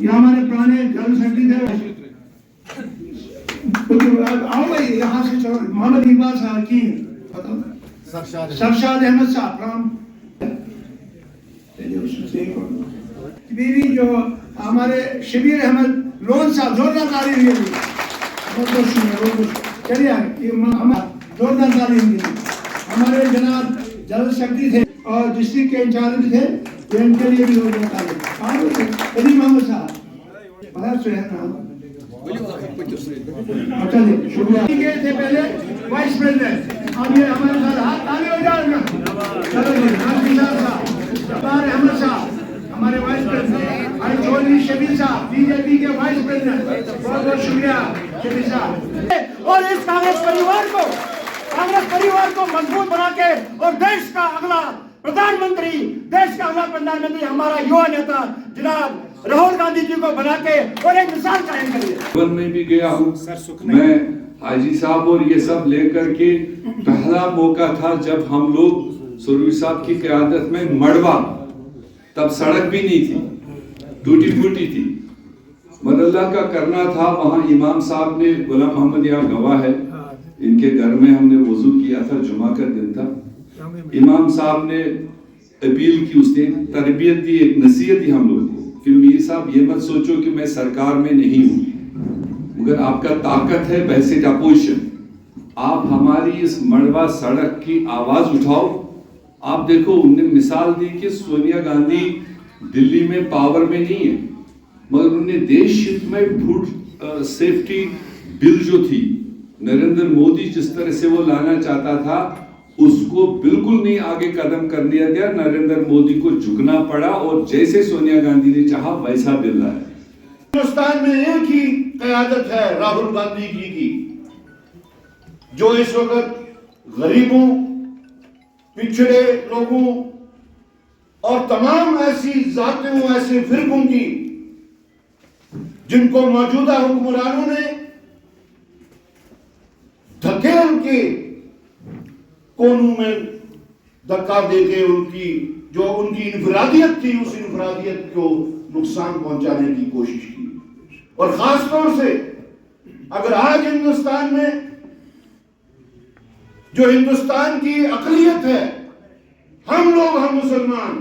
ये हमारे पुराने जनरल सेक्रेटरी थे। आओ भाई यहाँ से चलो। मोहम्मद इकबाल साहब की सरशाद अहमद साहब प्रणाम। बीवी जो हमारे शबीर अहमद लोन साहब, जोरदार ताली हुई। चलिए जोरदार ताली हुई। हमारे जनाब जनरल सेक्रेटरी थे और डिस्ट्रिक्ट के इंचार्ज भी थे, तो इनके लिए भी जोरदार ताली। करीम मोहम्मद साहब शुक्रिया थे पहले वाइस प्रेसिडेंट। अब ये हमारे साथ हाथ ताली हो जाएगा। अहमद साहब हमारे वाइस प्रेसिडेंट, भाई चौधरी शबीर साहब बीजेपी के वाइस प्रेसिडेंट, बहुत बहुत शुक्रिया शबीर साहब। और इस कांग्रेस परिवार को मजबूत बना के और देश का अगला प्रधानमंत्री हमारा युवा नेता जनाब राहुल गांधी जी को बना के और एक मिसाल कायम करिए। जीवन में भी गया हूँ मैं, हाजी साहब और ये सब लेकर के। पहला मौका था जब हम लोग सुरवी साहब की क़यादत में मड़वा, तब सड़क भी नहीं थी, टूटी फूटी थी, मदल्ला का करना था। वहाँ इमाम साहब ने, गुलाम मोहम्मद यहाँ गवाह है, इनके घर में हमने वजू किया था, जुमा का दिन था। इमाम साहब ने अपील की, उसने तरबियत दी, एक नसीहत दी हम लोगों को कि मीर साहब ये मत सोचो कि मैं सरकार में नहीं हूँ, मगर आपका ताकत है बैसेट अपोजिशन, आप हमारी इस मड़वा सड़क की आवाज उठाओ। आप देखो, उनने मिसाल दी कि सोनिया गांधी दिल्ली में पावर में नहीं है, मगर उन्होंने देश हित में फूड सेफ्टी बिल जो थी, नरेंद्र मोदी जिस तरह से वो लाना चाहता था, उसको बिल्कुल नहीं आगे कदम कर दिया गया। नरेंद्र मोदी को झुकना पड़ा और जैसे सोनिया गांधी ने चाहा वैसा बिल लाया। हिंदुस्तान में एक ही क़यादत है राहुल गांधी जी की, जो इस वक्त गरीबों, पिछड़े लोगों और तमाम ऐसी जातियों, ऐसे फिरकों की जिनको मौजूदा हुक्मरानों ने धकेल के कोनों में धक्का देके उनकी इनफरादियत थी, उस इनफरादियत को नुकसान पहुंचाने की कोशिश की। और खास तौर से अगर आज हिंदुस्तान में जो हिंदुस्तान की अक़लियत है, हम लोग, हम मुसलमान,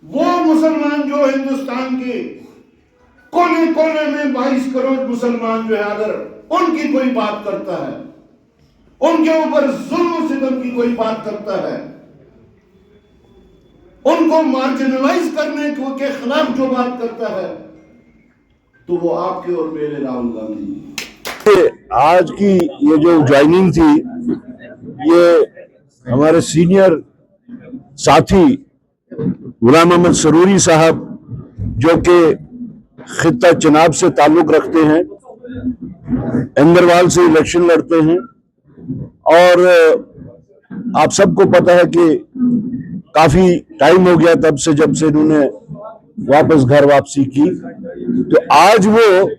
वो मुसलमान जो हिंदुस्तान के कोने कोने में 22 करोड़ मुसलमान जो है, अगर उनकी कोई बात करता है, उनके ऊपर जुल्म सितम की कोई बात करता है, उनको मार्जिनलाइज करने के खिलाफ जो बात करता है, तो वो आपके और मेरे राहुल गांधी। आज की ये जो ज्वाइनिंग थी, ये हमारे सीनियर साथी गुलाम मोहम्मद सरूरी साहब, जो कि खित्ता चनाब से ताल्लुक रखते हैं, इंदरवाल से इलेक्शन लड़ते हैं, और आप सबको पता है कि काफी टाइम हो गया तब से, जब से इन्होंने वापस घर वापसी की। तो आज वो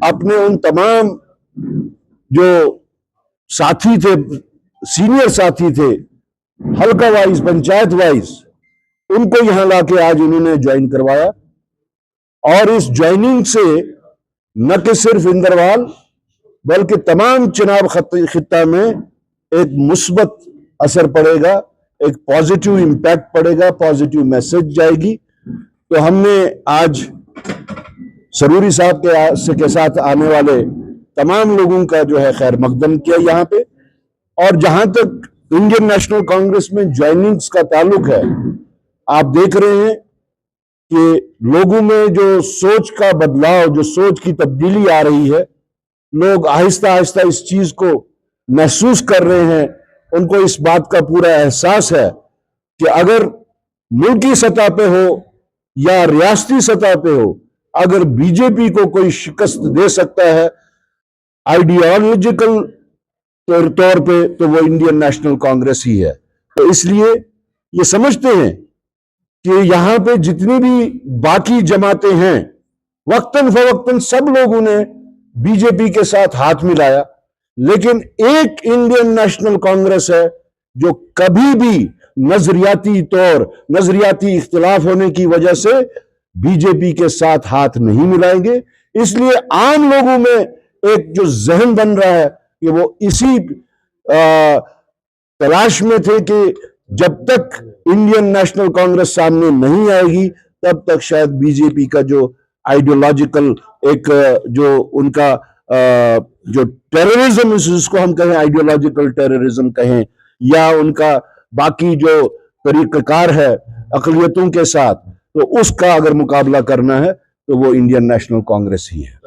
अपने उन तमाम जो साथी थे, सीनियर साथी थे, हल्का वाइज, पंचायत वाइज, उनको यहां लाके आज उन्होंने ज्वाइन करवाया। और इस ज्वाइनिंग से न कि सिर्फ इंदरवाल बल्कि तमाम चनाब खित्ता में एक मुस्बत असर पड़ेगा, एक पॉजिटिव इम्पैक्ट पड़ेगा, पॉजिटिव मैसेज जाएगी। तो हमने आज सरूरी साहब के साथ आने वाले तमाम लोगों का जो है खैर मकदम किया यहाँ पे। और जहां तक इंडियन नेशनल कांग्रेस में ज्वाइनिंग्स का ताल्लुक है, आप देख रहे हैं कि लोगों में जो सोच का बदलाव, जो सोच की तब्दीली आ रही है, लोग आहिस्ता आहिस्ता इस चीज को महसूस कर रहे हैं। उनको इस बात का पूरा एहसास है कि अगर मुल्की सतह पे हो या रियासती सतह पे हो, अगर बीजेपी को कोई शिकस्त दे सकता है आइडियोलॉजिकल तौर पे, तो वो इंडियन नेशनल कांग्रेस ही है। तो इसलिए ये समझते हैं कि यहां पे जितनी भी बाकी जमातें हैं, वक्तन फवक्तन सब लोगों ने बीजेपी के साथ हाथ मिलाया, लेकिन एक इंडियन नेशनल कांग्रेस है जो कभी भी नजरियाती इख्तिलाफ होने की वजह से बीजेपी के साथ हाथ नहीं मिलाएंगे। इसलिए आम लोगों में एक जो जहन बन रहा है कि वो इसी तलाश में थे कि जब तक इंडियन नेशनल कांग्रेस सामने नहीं आएगी तब तक शायद बीजेपी का जो आइडियोलॉजिकल एक जो उनका जो टेररिज्म, जिसको हम कहें आइडियोलॉजिकल टेररिज्म कहें, या उनका बाकी जो तरीकाकार है अक़लियतों के साथ, तो उसका अगर मुकाबला करना है तो वो इंडियन नेशनल कांग्रेस ही है।